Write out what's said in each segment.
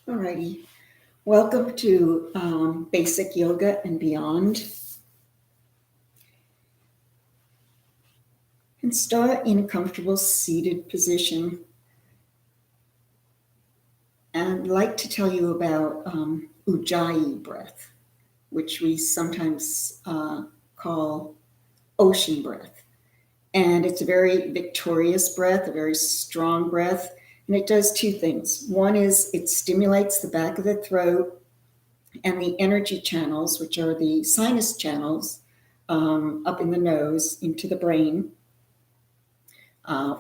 Alrighty, welcome to Basic Yoga and Beyond. And start in a comfortable seated position. And I'd like to tell you about Ujjayi breath, which we sometimes call ocean breath. And it's a very victorious breath, a very strong breath. And it does two things. One is it stimulates the back of the throat and the energy channels, which are the sinus channels up in the nose into the brain,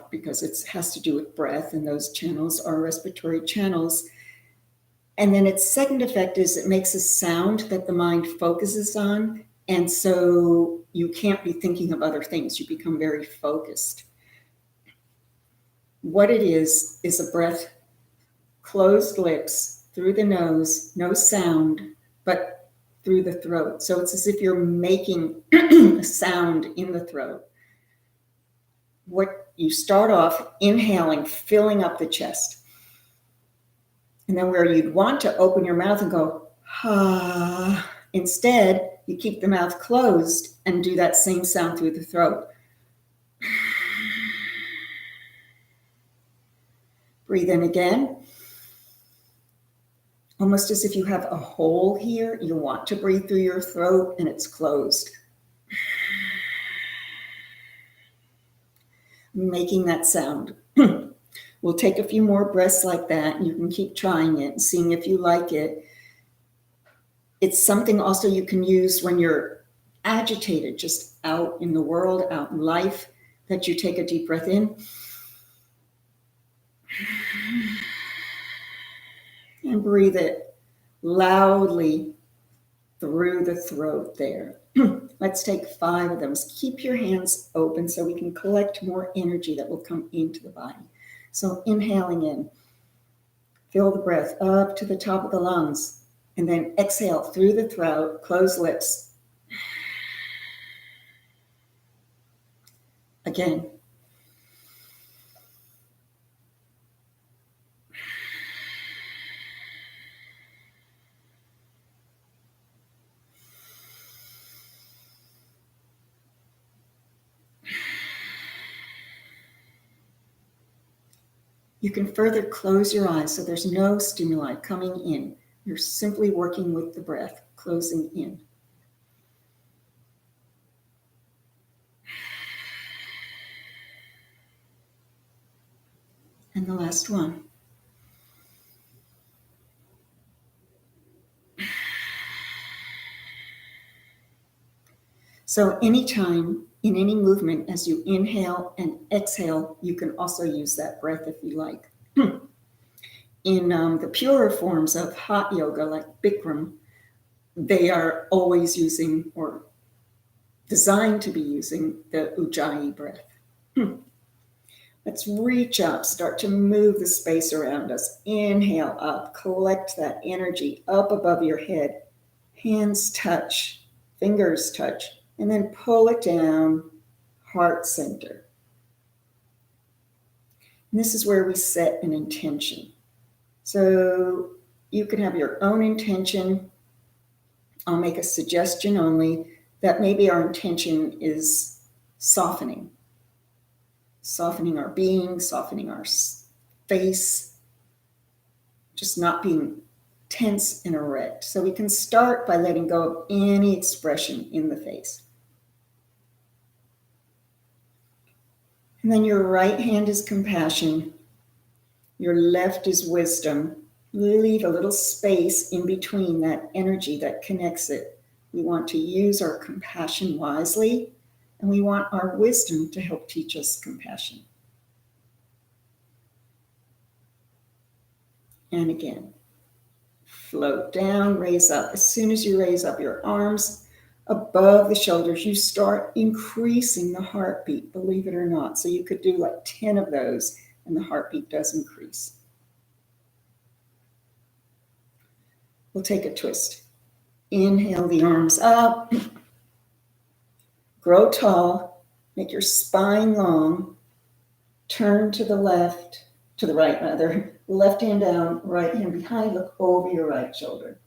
because it has to do with breath, and those channels are respiratory channels. And then its second effect is it makes a sound that the mind focuses on, and so you can't be thinking of other things. You become very focused. What it is a breath, closed lips, through the nose, no sound, but through the throat. So it's as if you're making a sound in the throat. What you start off inhaling, filling up the chest. And then where you'd want to open your mouth and go, ha, instead, you keep the mouth closed and do that same sound through the throat. Breathe in again. Almost as if you have a hole here. You want to breathe through your throat and it's closed. Making that sound. We'll take a few more breaths like that, and you can keep trying it and seeing if you like it. It's something also you can use when you're agitated, just out in the world, out in life, that you take a deep breath in. And breathe it loudly through the throat there. Let's take 5 of them. Keep your hands open so we can collect more energy that will come into the body. So inhaling in, fill the breath up to the top of the lungs, and then exhale through the throat, close lips. Again. You can further close your eyes so there's no stimuli coming in. You're simply working with the breath, closing in. And the last one. So anytime in any movement, as you inhale and exhale, you can also use that breath if you like. In the purer forms of hot yoga, like Bikram, they are always using, or designed to be using, the Ujjayi breath. Let's reach up, start to move the space around us. Inhale up, collect that energy up above your head. Hands touch, fingers touch, and then pull it down, heart center. And this is where we set an intention. So you can have your own intention. I'll make a suggestion only that maybe our intention is softening our being, softening our face, just not being tense and erect. So we can start by letting go of any expression in the face. And then your right hand is compassion. Your left is wisdom. Leave a little space in between that energy that connects it. We want to use our compassion wisely, and we want our wisdom to help teach us compassion. And again, float down, raise up. As soon as you raise up your arms above the shoulders, you start increasing the heartbeat, believe it or not. So you could do like 10 of those and the heartbeat does increase. We'll take a twist. Inhale the arms up. Grow tall. Make your spine long. Turn to the left, to the right rather. Left hand down, right hand behind. Look over your right shoulder.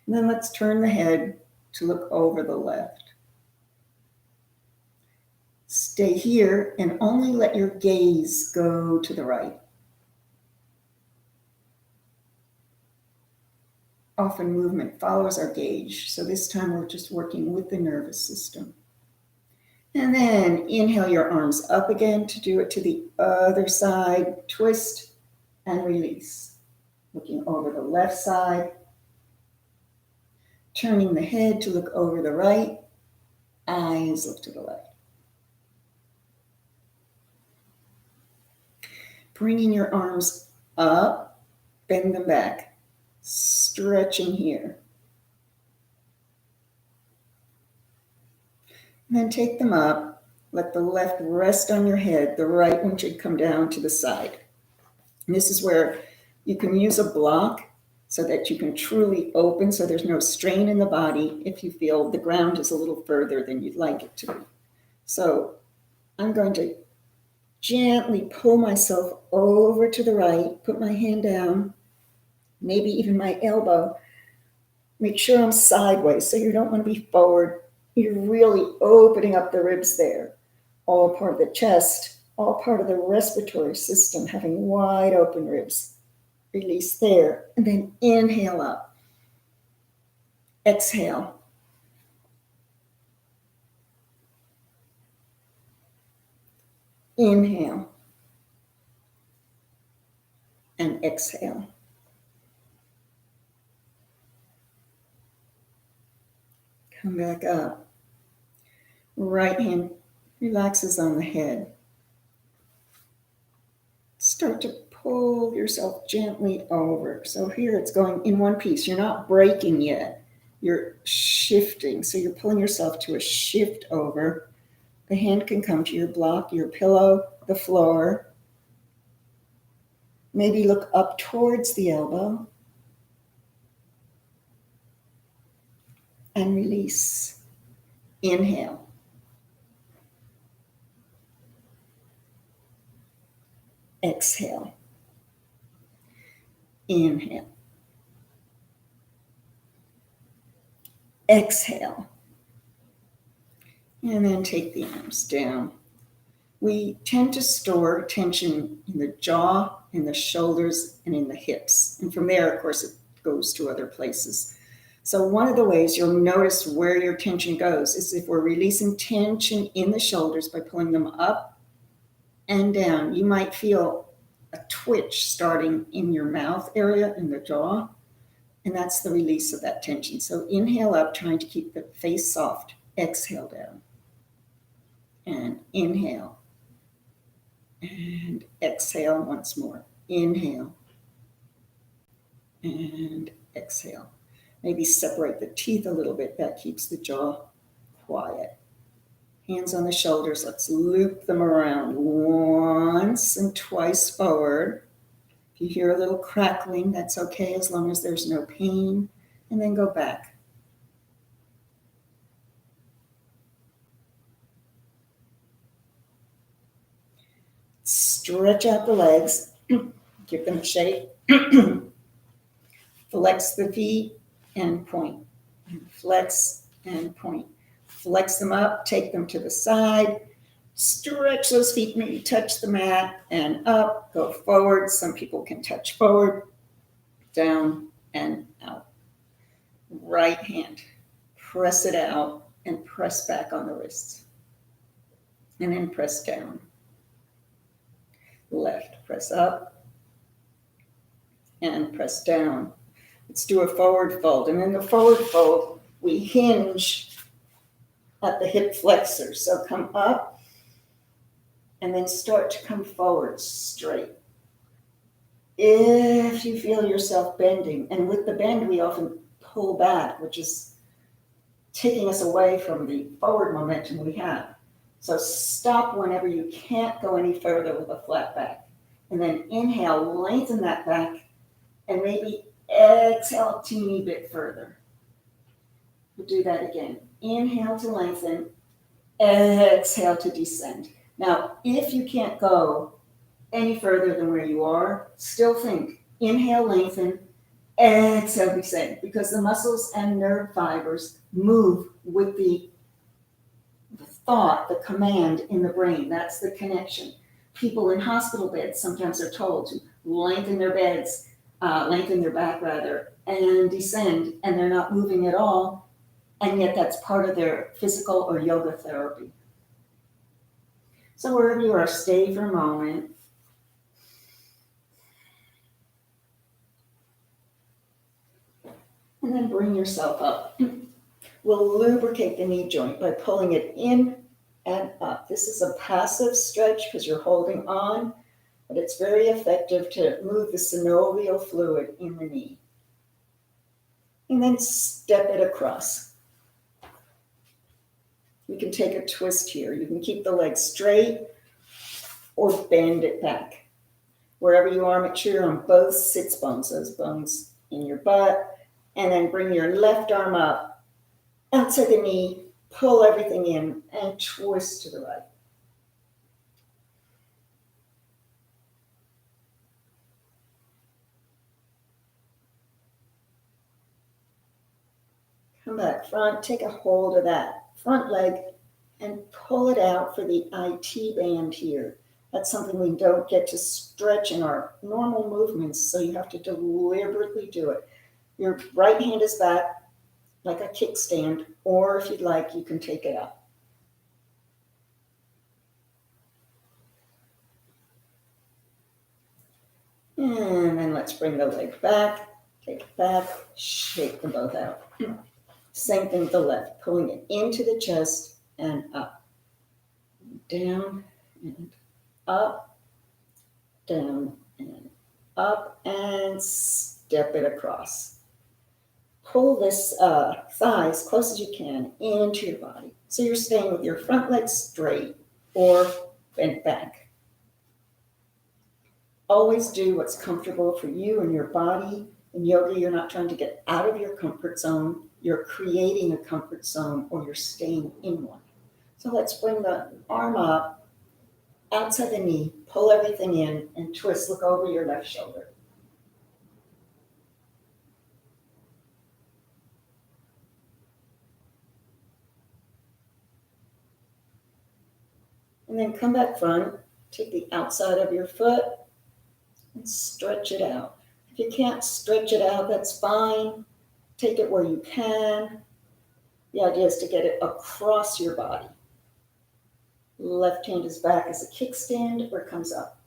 And then let's turn the head to look over the left. Stay here and only let your gaze go to the right. Often movement follows our gaze, so this time we're just working with the nervous system. And then inhale your arms up again to do it to the other side. Twist and release. Looking over the left side. Turning the head to look over the right. Eyes look to the left. Bringing your arms up, bend them back. Stretching here. And then take them up. Let the left rest on your head. The right one should come down to the side. And this is where you can use a block so that you can truly open so there's no strain in the body if you feel the ground is a little further than you'd like it to be. So I'm going to gently pull myself over to the right, put my hand down, maybe even my elbow. Make sure I'm sideways, so you don't want to be forward. You're really opening up the ribs there. All part of the chest, all part of the respiratory system, having wide open ribs. Release there, and then inhale up. Exhale. Inhale. And exhale. Come back up. Right hand relaxes on the head. Start to pull yourself gently over. So here it's going in one piece. You're not breaking yet. You're shifting. So you're pulling yourself to a shift over. The hand can come to your block, your pillow, the floor. Maybe look up towards the elbow. And release. Inhale. Exhale. Inhale. Exhale. And then take the arms down. We tend to store tension in the jaw, in the shoulders, and in the hips. And from there, of course, it goes to other places. So one of the ways you'll notice where your tension goes is if we're releasing tension in the shoulders by pulling them up and down. You might feel a twitch starting in your mouth area, in the jaw, and that's the release of that tension. So inhale up, trying to keep the face soft. Exhale down. And inhale. And exhale once more. Inhale. And exhale. Maybe separate the teeth a little bit. That keeps the jaw quiet. Hands on the shoulders. Let's loop them around once and twice forward. If you hear a little crackling, that's okay as long as there's no pain. And then go back. Stretch out the legs. Give them a shake. Flex the feet and point. Flex and point. Flex them up, take them to the side. Stretch those feet, maybe touch the mat and up, go forward. Some people can touch forward, down and out. Right hand, press it out and press back on the wrists. And then press down. Left, press up and press down. Let's do a forward fold. And in the forward fold, we hinge at the hip flexors. So come up and then start to come forward straight. If you feel yourself bending, and with the bend, we often pull back, which is taking us away from the forward momentum we have. So stop whenever you can't go any further with a flat back. And then inhale, lengthen that back, and maybe exhale a teeny bit further. We'll do that again. Inhale to lengthen, exhale to descend. Now, if you can't go any further than where you are, still think. Inhale, lengthen, exhale, descend, because the muscles and nerve fibers move with the thought, the command in the brain. That's the connection. People in hospital beds sometimes are told to lengthen their beds, lengthen their back rather, and descend, and they're not moving at all, and yet that's part of their physical or yoga therapy. So wherever you are, stay for a moment. And then bring yourself up. We'll lubricate the knee joint by pulling it in and up. This is a passive stretch because you're holding on, but it's very effective to move the synovial fluid in the knee. And then step it across. You can take a twist here. You can keep the leg straight or bend it back. Wherever you are, make sure you're on both sits bones, those bones in your butt, and then bring your left arm up, outside the knee, pull everything in, and twist to the right. Come back front, take a hold of that front leg and pull it out for the IT band here. That's something we don't get to stretch in our normal movements, so you have to deliberately do it. Your right hand is back like a kickstand, or if you'd like, you can take it up. And then let's bring the leg back, take it back, shake them both out. Same thing with the left, pulling it into the chest and up. Down and up, down and up, and step it across. Pull this thigh as close as you can into your body. So you're staying with your front leg straight or bent back. Always do what's comfortable for you and your body. In yoga, you're not trying to get out of your comfort zone. You're creating a comfort zone, or you're staying in one. So let's bring the arm up, outside the knee, pull everything in, and twist. Look over your left shoulder. And then come back front, take the outside of your foot, and stretch it out. If you can't stretch it out, that's fine. Take it where you can. The idea is to get it across your body. Left hand is back as a kickstand or comes up.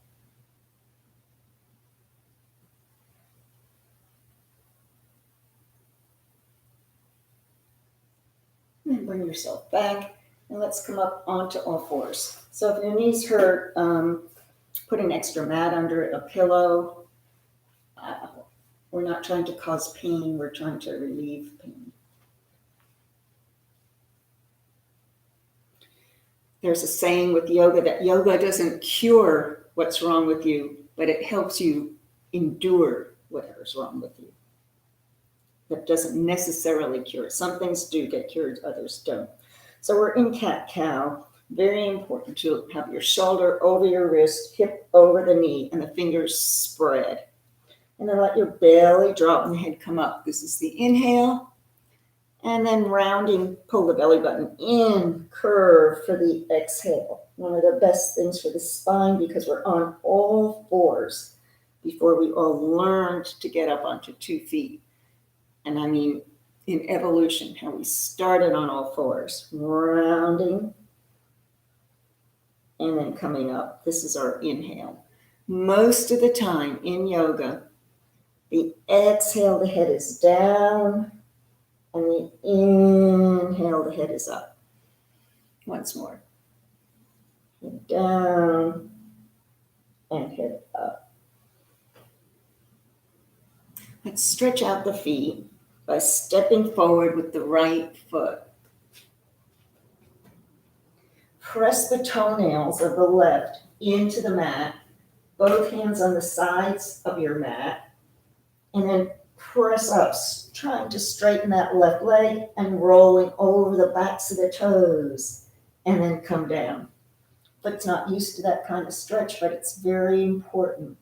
And then bring yourself back, and let's come up onto all fours. So if your knees hurt, put an extra mat under it, a pillow. We're not trying to cause pain, we're trying to relieve pain. There's a saying with yoga that yoga doesn't cure what's wrong with you, but it helps you endure whatever's wrong with you. That doesn't necessarily cure. Some things do get cured, others don't. So we're in cat-cow. Very important to have your shoulder over your wrist, hip over the knee, and the fingers spread. And then let your belly drop and the head come up. This is the inhale. And then rounding, pull the belly button in, curve for the exhale. One of the best things for the spine, because we're on all fours before we all learned to get up onto 2 feet. And I mean, in evolution, how we started on all fours, rounding, and then coming up. This is our inhale. Most of the time in yoga, the exhale, the head is down, and the inhale, the head is up. Once more. Head down and head up. Let's stretch out the feet by stepping forward with the right foot. Press the toenails of the left into the mat, both hands on the sides of your mat, and then press up, trying to straighten that left leg and rolling over the backs of the toes, and then come down. Foot's not used to that kind of stretch, but it's very important.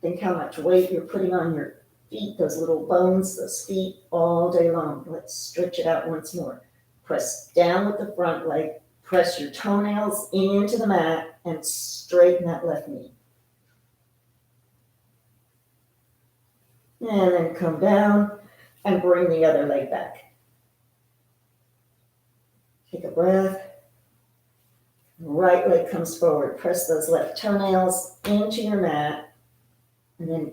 Think how much weight you're putting on your feet, those little bones, those feet, all day long. Let's stretch it out once more. Press down with the front leg, press your toenails into the mat, and straighten that left knee. And then come down and bring the other leg back. Take a breath. Right leg comes forward. Press those left toenails into your mat, and then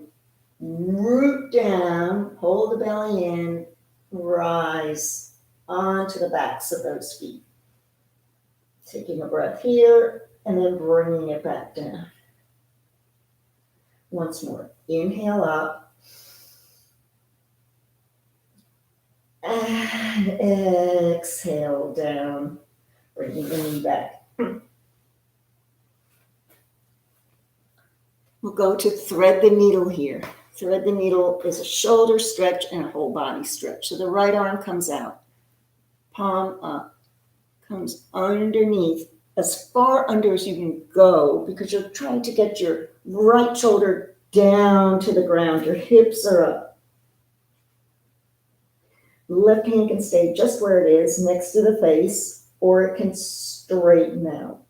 root down, hold the belly in, rise onto the backs of those feet. Taking a breath here, and then bringing it back down. Once more. Inhale up. And exhale down, bringing the knee back. We'll go to thread the needle here. Thread the needle is a shoulder stretch and a whole body stretch. So the right arm comes out, palm up, comes underneath, as far under as you can go, because you're trying to get your right shoulder down to the ground. Your hips are up. Left hand can stay just where it is, next to the face, or it can straighten out.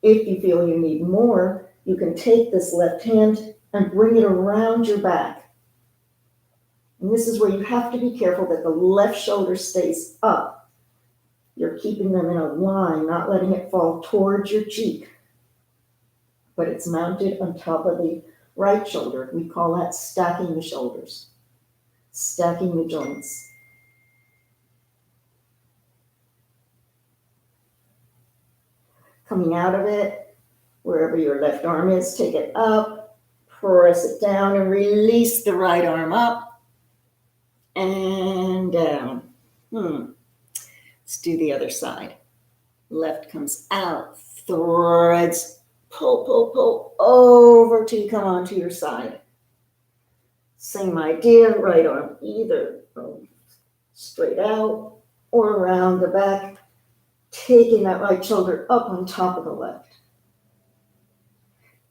If you feel you need more, you can take this left hand and bring it around your back. And this is where you have to be careful that the left shoulder stays up. You're keeping them in a line, not letting it fall towards your cheek, but it's mounted on top of the right shoulder. We call that stacking the shoulders, stacking the joints. Coming out of it, wherever your left arm is, take it up, press it down, and release the right arm up and down. Let's do the other side. Left comes out, threads, pull over till you come onto your side. Same idea, right arm either straight out or around the back, taking that right shoulder up on top of the left.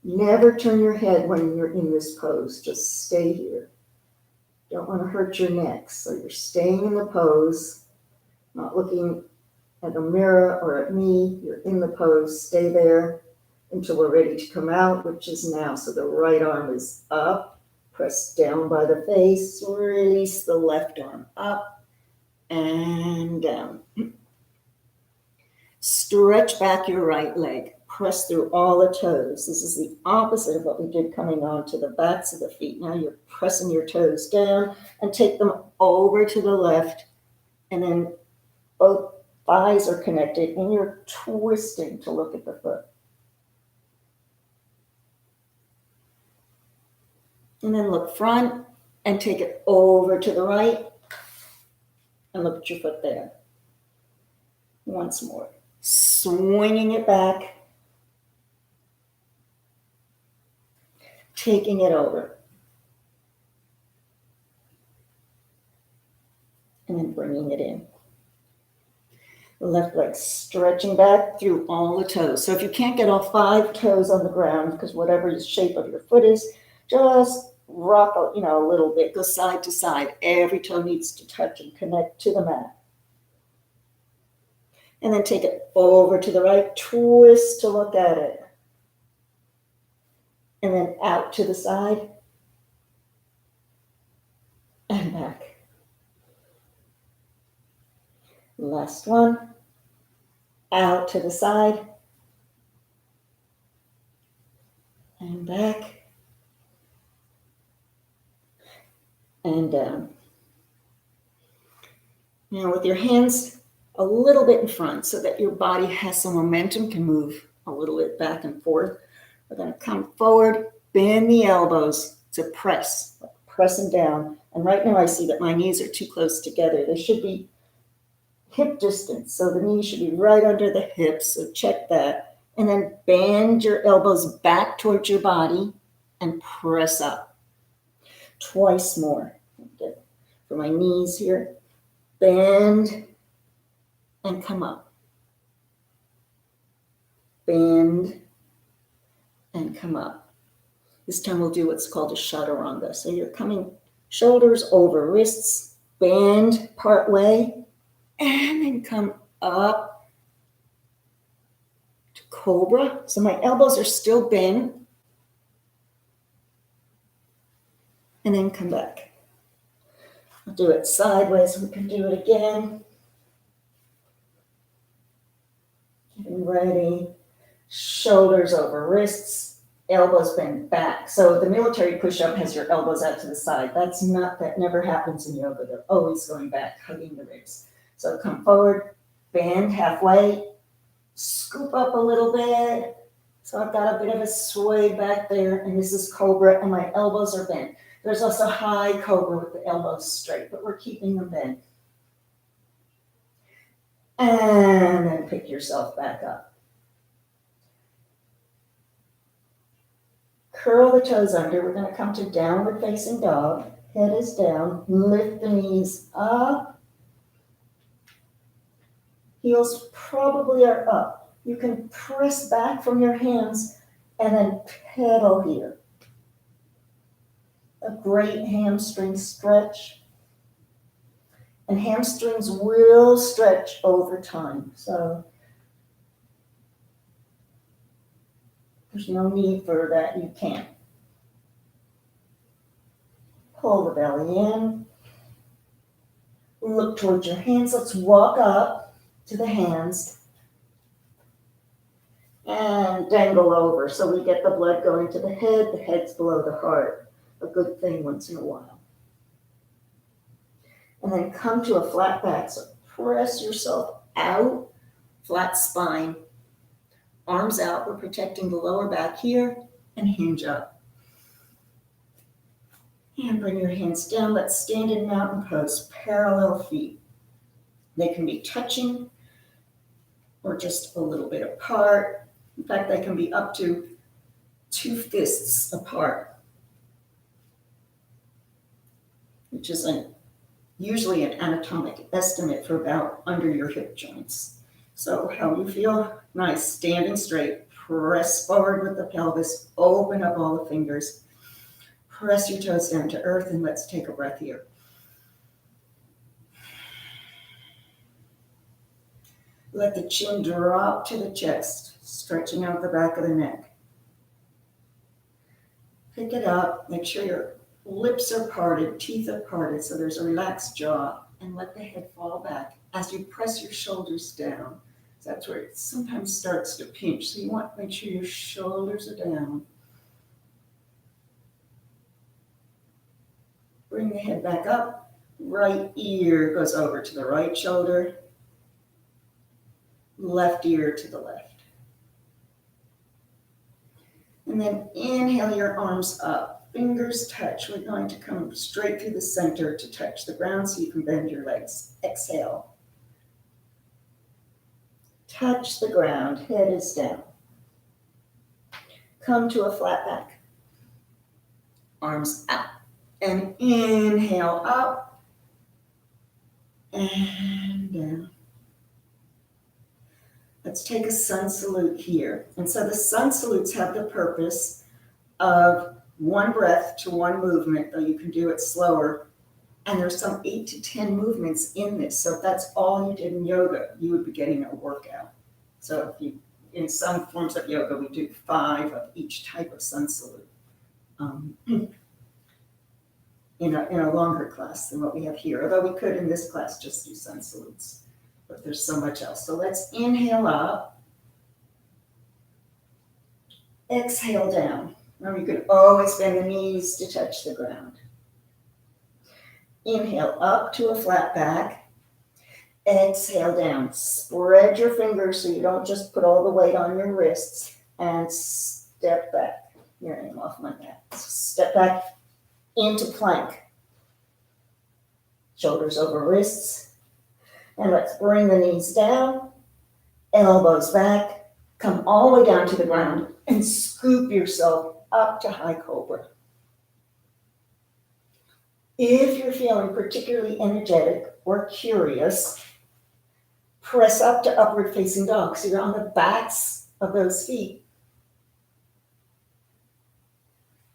Never turn your head when you're in this pose. Just stay here. Don't want to hurt your neck. So you're staying in the pose, not looking at a mirror or at me. You're in the pose. Stay there until we're ready to come out, which is now. So the right arm is up. Press down by the face. Release the left arm up and down. Stretch back your right leg. Press through all the toes. This is the opposite of what we did coming on to the backs of the feet. Now you're pressing your toes down and take them over to the left. And then both thighs are connected and you're twisting to look at the foot. And then look front and take it over to the right and look at your foot there. Once more. Swinging it back. Taking it over. And then bringing it in. The left leg stretching back through all the toes. So if you can't get all 5 toes on the ground, because whatever the shape of your foot is, just rock a little bit, go side to side. Every toe needs to touch and connect to the mat. And then take it over to the right, twist to look at it. And then out to the side and back. Last one. Out to the side and back and down. Now with your hands a little bit in front so that your body has some momentum, can move a little bit back and forth. We're going to come forward bend the elbows to press, pressing down. And right now I see that my knees are too close together. They should be hip distance. So the knees should be right under the hips. So check that. And then bend your elbows back towards your body and press up. Twice more. Okay. For my knees here, bend and come up. Bend and come up. This time we'll do what's called a chaturanga. So you're coming shoulders over, wrists, bend part way, and then come up to cobra. So my elbows are still bent. And then come back. I'll do it sideways. We can do it again. Getting ready. Shoulders over wrists, elbows bend back. So the military push-up has your elbows out to the side. That never happens in yoga. They're always going back, hugging the ribs. So come forward, bend halfway, scoop up a little bit. So I've got a bit of a sway back there, and this is cobra, and my elbows are bent. There's also high cobra with the elbows straight, but we're keeping them bent. And then pick yourself back up. Curl the toes under. We're going to come to downward facing dog. Head is down. Lift the knees up. Heels probably are up. You can press back from your hands and then pedal here. A great hamstring stretch. And hamstrings will stretch over time. So there's no need for that. You can't. Pull the belly in. Look towards your hands. Let's walk up to the hands. And dangle over so we get the blood going to the head. The head's below the heart. A good thing once in a while. And then come to a flat back. So press yourself out, flat spine, arms out. We're protecting the lower back here, and hinge up. And bring your hands down. Let's stand in mountain pose, parallel feet. They can be touching or just a little bit apart. In fact, they can be up to 2 fists apart, which is usually an anatomic estimate for about under your hip joints. So how you feel? Nice, standing straight, press forward with the pelvis, open up all the fingers, press your toes down to earth, and let's take a breath here. Let the chin drop to the chest, stretching out the back of the neck. Pick it up, make sure your lips are parted, teeth are parted, so there's a relaxed jaw, and let the head fall back as you press your shoulders down. So that's where it sometimes starts to pinch, so you want to make sure your shoulders are down. Bring the head back up, right ear goes over to the right shoulder, left ear to the left. And then inhale your arms up. Fingers touch. We're going to come straight through the center to touch the ground so you can bend your legs. Exhale. Touch the ground. Head is down. Come to a flat back. Arms out. And inhale up. And down. Let's take a sun salute here. And so the sun salutes have the purpose of 1 breath to 1 movement, though you can do it slower. And there's some 8 to 10 movements in this. So if that's all you did in yoga, you would be getting a workout. So in some forms of yoga, we do 5 of each type of sun salute in a longer class than what we have here. Although we could in this class just do sun salutes. But there's so much else. So let's inhale up. Exhale down. Remember, you can always bend the knees to touch the ground. Inhale up to a flat back. Exhale down. Spread your fingers so you don't just put all the weight on your wrists. And step back. your aim off my mat. Step back into plank. Shoulders over wrists. And let's bring the knees down, elbows back, come all the way down to the ground and scoop yourself up to high cobra. If you're feeling particularly energetic or curious, press up to upward facing dog. So you're on the backs of those feet.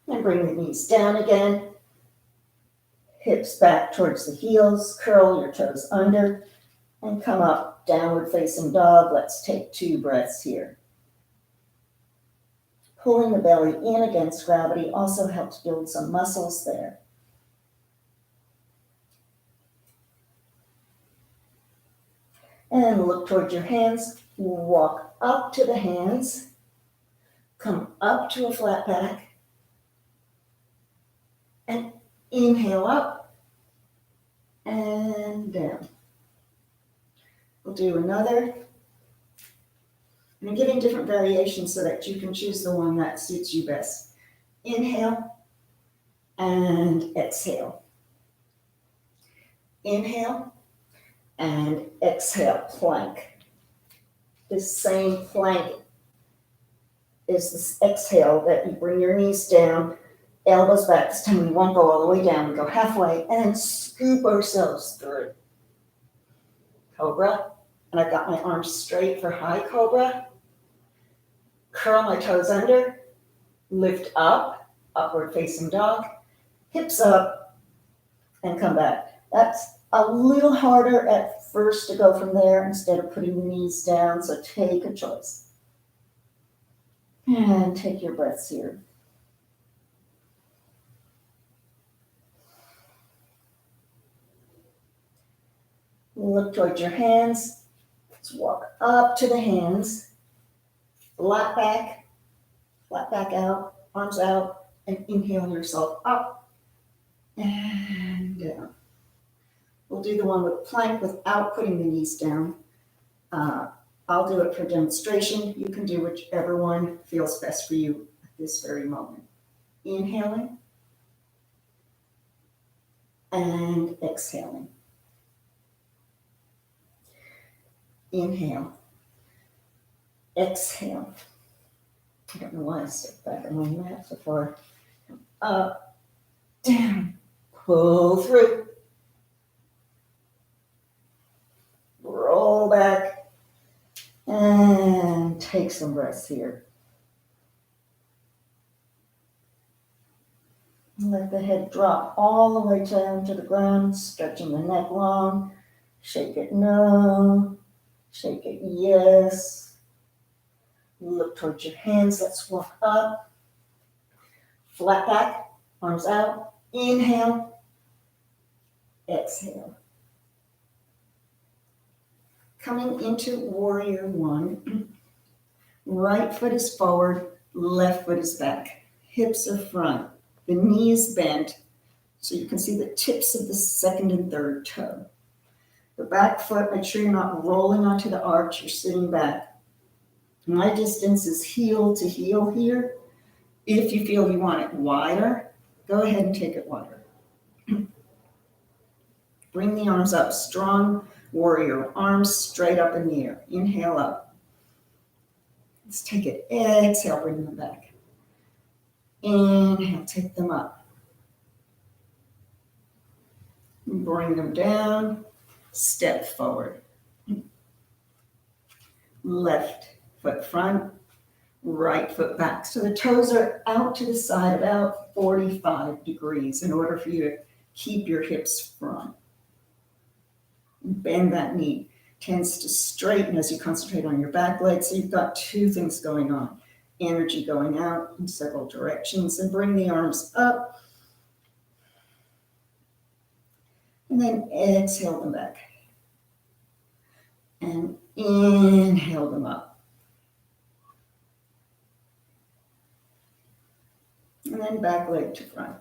And bring the knees down again. Hips back towards the heels. Curl your toes under and come up, downward facing dog. Let's take 2 breaths here. Pulling the belly in against gravity also helps build some muscles there. And look towards your hands. Walk up to the hands. Come up to a flat back. And inhale up and down. We'll do another. And I'm giving different variations so that you can choose the one that suits you best. Inhale and exhale. Inhale and exhale, plank. This same plank is this exhale that you bring your knees down, elbows back. This time we won't go all the way down, we go halfway, and then scoop ourselves through. Cobra, and I've got my arms straight for high cobra. Curl my toes under, lift up, upward facing dog, hips up, and come back. That's a little harder at first to go from there instead of putting the knees down, so take a choice. And take your breaths here. Look towards your hands. Let's walk up to the hands. Flat back out, arms out, and inhale yourself up and down. We'll do the one with plank without putting the knees down. I'll do it for demonstration. You can do whichever one feels best for you at this very moment. Inhaling and exhaling. Inhale. Exhale. I don't know why I stepped back on my mat so far. Up, down, pull through. Roll back and take some breaths here. Let the head drop all the way down to the ground, stretching the neck long. Shake it no. Shake it yes. Look towards your hands. Let's walk up. Flat back, arms out. Inhale. Exhale. Coming into warrior one. Right foot is forward, left foot is back. Hips are front. The knees bent, so you can see the tips of the second and third toe. The back foot, make sure you're not rolling onto the arch, you're sitting back. My distance is heel to heel here. If you feel you want it wider, go ahead and take it wider. Bring the arms up, strong warrior, arms straight up in the air. Inhale up. Let's take it, exhale, bring them back. Inhale, take them up. Bring them down, step forward. Left foot front, right foot back. So the toes are out to the side about 45 degrees in order for you to keep your hips front. Bend that knee. Tends to straighten as you concentrate on your back leg. So you've got two things going on. Energy going out in several directions, and bring the arms up. And then exhale them back. And inhale them up. And then back leg to front.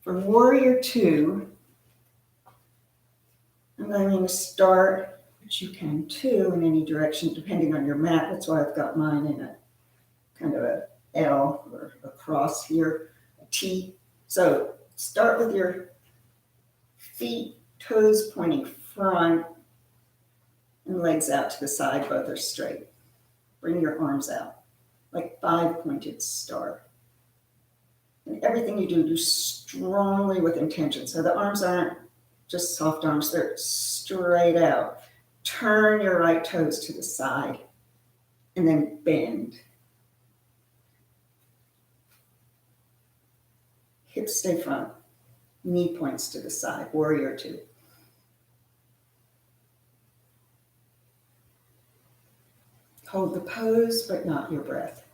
For warrior two, I'm going to start, which you can too, in any direction, depending on your mat. That's why I've got mine in a kind of a L or a cross here, a T. So start with your feet, toes pointing front, and legs out to the side, both are straight. Bring your arms out, like 5-pointed star. And everything you do strongly with intention. So the arms aren't just soft arms, they're straight out. Turn your right toes to the side and then bend. Hips stay front, knee points to the side, warrior two. Hold the pose, but not your breath.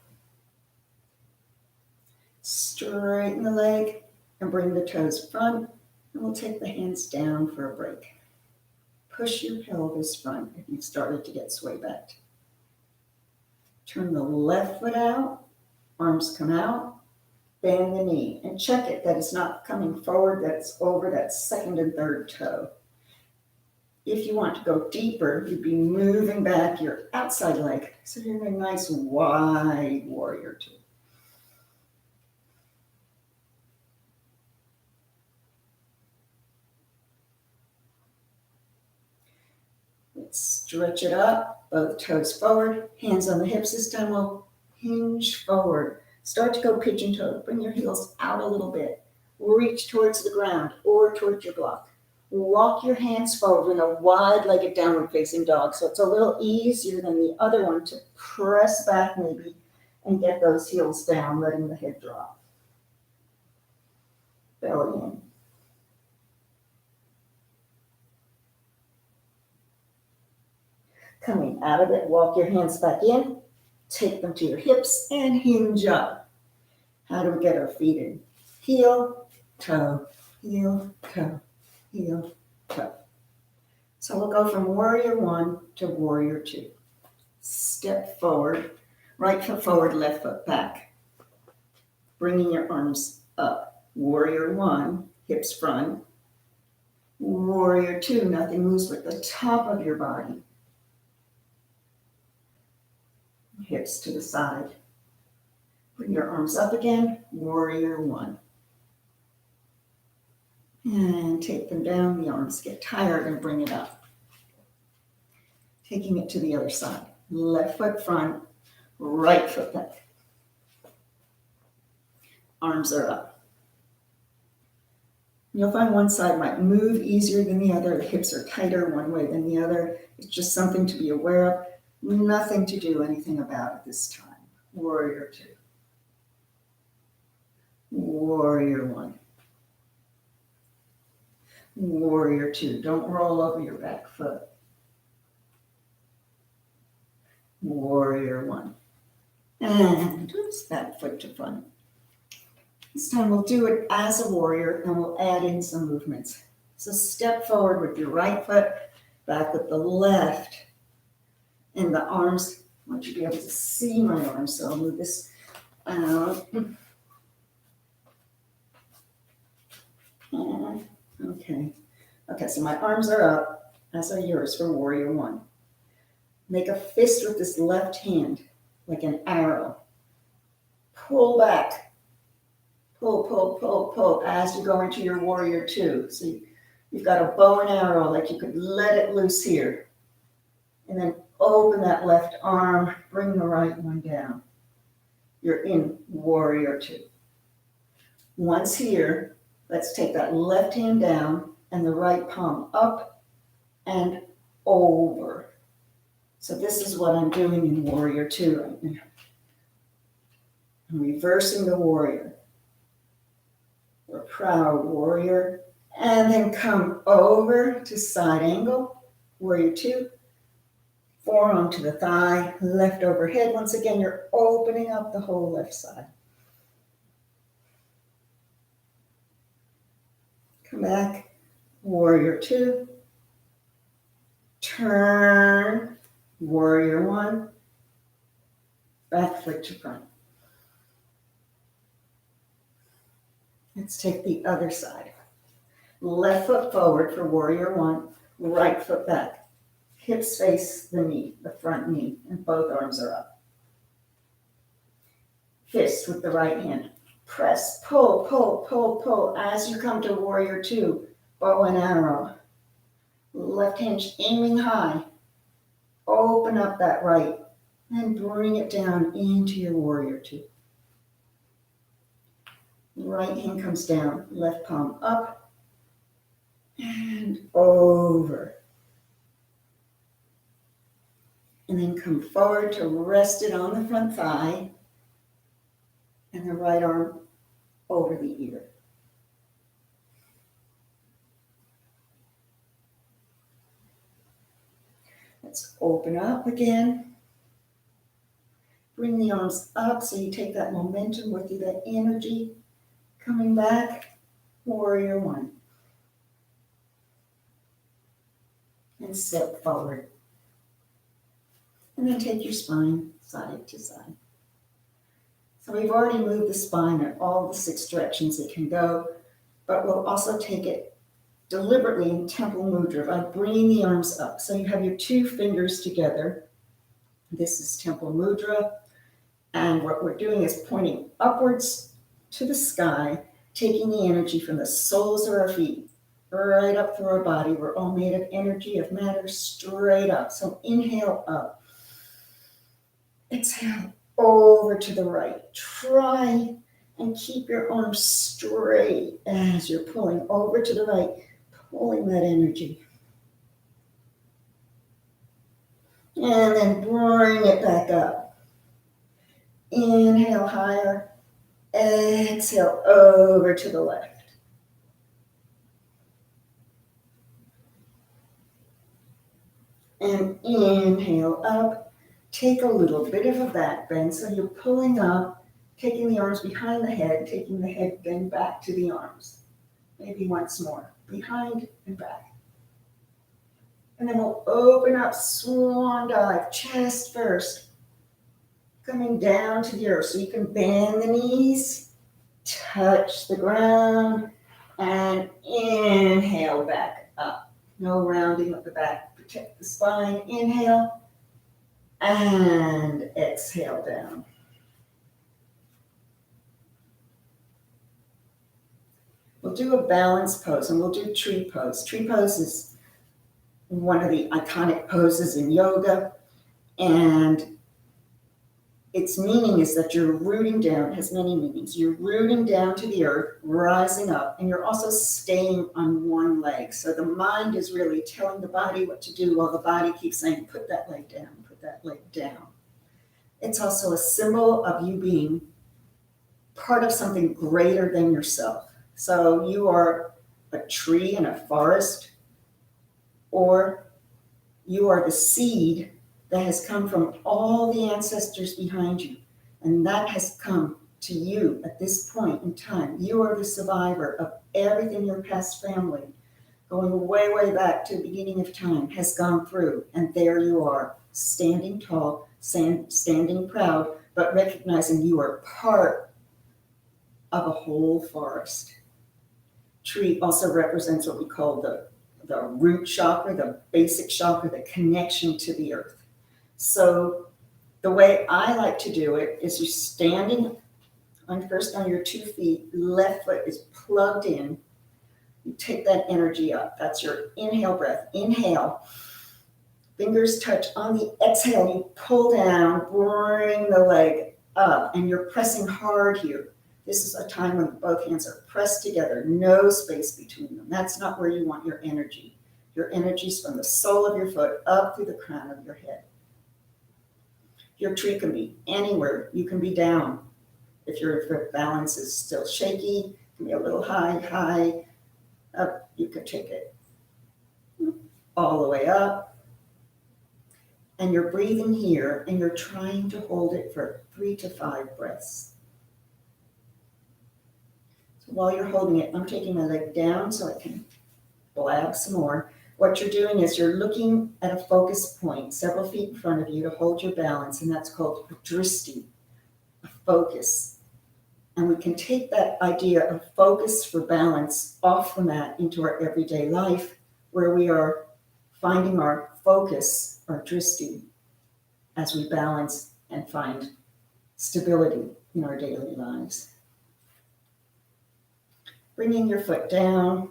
Straighten the leg and bring the toes front, and we'll take the hands down for a break. Push your pelvis front if you've started to get sway back. Turn the left foot out, arms come out, bend the knee, and check it that it's not coming forward, that it's over that second and third toe. If you want to go deeper, you'd be moving back your outside leg, so you're in a nice wide warrior two. Let's stretch it up, both toes forward, hands on the hips. This time we'll hinge forward. Start to go pigeon toed. Bring your heels out a little bit. Reach towards the ground or towards your block. Walk your hands forward in a wide-legged downward facing dog. So it's a little easier than the other one to press back maybe and get those heels down, letting the head drop. Belly in. Coming out of it, walk your hands back in, take them to your hips, and hinge up. How do we get our feet in? Heel, toe, heel, toe, heel, toe. So we'll go from warrior one to warrior two. Step forward, right foot forward, left foot back. Bringing your arms up. Warrior one, hips front. Warrior two, nothing moves but the top of your body. Hips to the side. Bring your arms up again, warrior one. And take them down, the arms get tired and bring it up. Taking it to the other side. Left foot front, right foot back. Arms are up. You'll find one side might move easier than the other. The hips are tighter one way than the other. It's just something to be aware of. Nothing to do anything about it this time. Warrior two. Warrior one. Warrior two. Don't roll over your back foot. Warrior one. And oops, back foot to front. This time we'll do it as a warrior and we'll add in some movements. So step forward with your right foot, back with the left. And the arms, I want you to be able to see my arms, so I'll move this out. Okay, so my arms are up, as are yours for warrior one. Make a fist with this left hand, like an arrow. Pull back. Pull, pull, pull, pull, as you go into your warrior two. So you've got a bow and arrow, like you could let it loose here. And then open that left arm, bring the right one down. You're in warrior two. Once here, let's take that left hand down and the right palm up and over. So this is what I'm doing in warrior two right now. I'm reversing the warrior. We're proud warrior. And then come over to side angle, warrior two. Forearm to the thigh, left overhead. Once again, you're opening up the whole left side. Come back, warrior two. Turn, warrior one. Back foot to front. Let's take the other side. Left foot forward for warrior one, right foot back. Hips face the knee, the front knee, and both arms are up. fist with the right hand. Press, pull, pull, pull, pull as you come to warrior two, bow and arrow. Left hand aiming high. Open up that right and bring it down into your warrior two. Right hand comes down, left palm up and over. And then come forward to rest it on the front thigh and the right arm over the ear. Let's open up again. Bring the arms up so you take that momentum with you, that energy. Coming back, warrior one. And step forward. And then take your spine side to side. So we've already moved the spine in all the 6 directions it can go, but we'll also take it deliberately in Temple Mudra by bringing the arms up. So you have your 2 fingers together. This is Temple Mudra. And what we're doing is pointing upwards to the sky, taking the energy from the soles of our feet right up through our body. We're all made of energy, of matter, straight up. So inhale up. Exhale over to the right. Try and keep your arms straight as you're pulling over to the right, pulling that energy. And then bring it back up. Inhale higher. Exhale over to the left. And inhale up. Take a little bit of a back bend. So you're pulling up, taking the arms behind the head, taking the head bend back to the arms. Maybe once more. Behind and back. And then we'll open up, swan dive, chest first. Coming down to the earth. So you can bend the knees, touch the ground, and inhale back up. No rounding of the back. Protect the spine. Inhale. And exhale down. We'll do a balance pose and we'll do tree pose. Tree pose is one of the iconic poses in yoga, and its meaning is that you're rooting down. It has many meanings. You're rooting down to the earth, rising up, and you're also staying on one leg. So the mind is really telling the body what to do while the body keeps saying, put that leg down, put that leg down. It's also a symbol of you being part of something greater than yourself. So you are a tree in a forest, or you are the seed that has come from all the ancestors behind you, and that has come to you at this point in time. You are the survivor of everything your past family, going way, way back to the beginning of time, has gone through, and there you are, standing tall, standing proud, but recognizing you are part of a whole forest. Tree also represents what we call the root chakra, the basic chakra, the connection to the earth. So the way I like to do it is you're standing first on your 2 feet, left foot is plugged in. You take that energy up. That's your inhale breath. Inhale. Fingers touch. On the exhale, you pull down, bring the leg up, and you're pressing hard here. This is a time when both hands are pressed together, no space between them. That's not where you want your energy. Your energy is from the sole of your foot up through the crown of your head. Your tree can be anywhere. You can be down. If your balance is still shaky, it can be a little high, up. You could take it all the way up. And you're breathing here, and you're trying to hold it for 3 to 5 breaths. So while you're holding it, I'm taking my leg down so I can blab some more. What you're doing is you're looking at a focus point several feet in front of you to hold your balance, and that's called a drishti, a focus. And we can take that idea of focus for balance off the mat into our everyday life, where we are finding our focus, our drishti, as we balance and find stability. in our daily lives. Bringing your foot down.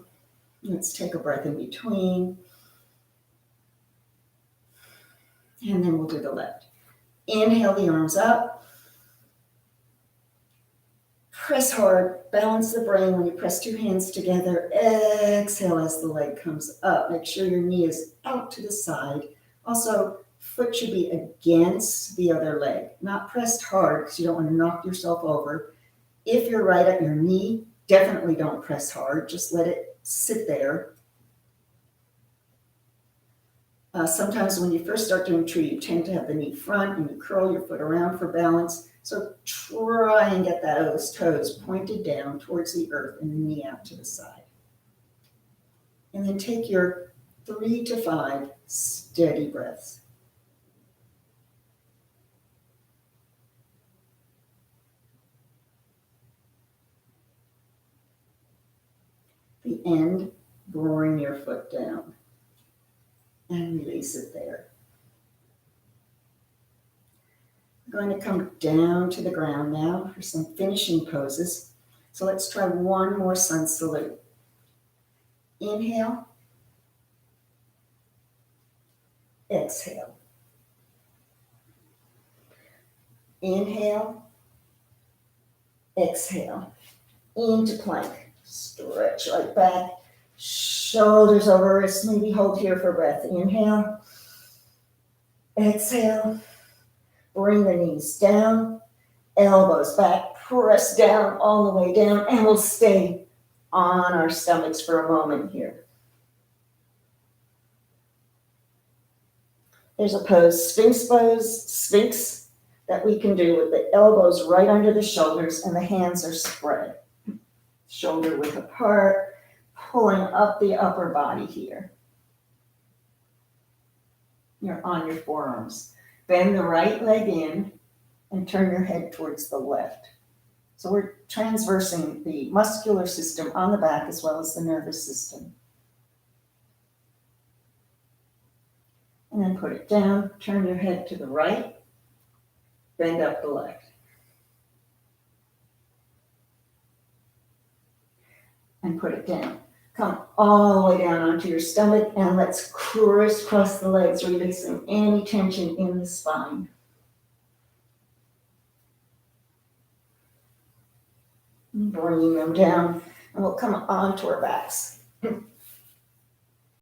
Let's take a breath in between. And then we'll do the left. Inhale the arms up. Press hard. Balance the brain when you press two hands together. Exhale as the leg comes up. Make sure your knee is out to the side. Also, foot should be against the other leg, not pressed hard because you don't want to knock yourself over. If you're right at your knee, definitely don't press hard. Just let it sit there. Sometimes when you first start doing tree, you tend to have the knee front and you curl your foot around for balance. So try and get those toes pointed down towards the earth and the knee out to the side. And then take your 3 to 5 steady breaths. The end, bring your foot down and release it there. I'm going to come down to the ground now for some finishing poses. So let's try one more sun salute. Inhale. Exhale. Inhale. Exhale. Into plank. Stretch right back. Shoulders over wrists. Maybe hold here for breath. Inhale. Exhale. Bring the knees down. Elbows back. Press down all the way down. And we'll stay on our stomachs for a moment here. There's a pose, Sphinx, that we can do with the elbows right under the shoulders and the hands are spread. Shoulder width apart, pulling up the upper body here. You're on your forearms. Bend the right leg in and turn your head towards the left. So we're transversing the muscular system on the back as well as the nervous system. And then put it down, turn your head to the right, bend up the left. And put it down. Come all the way down onto your stomach and let's crisscross the legs, releasing any tension in the spine. Bringing them down, and we'll come onto our backs.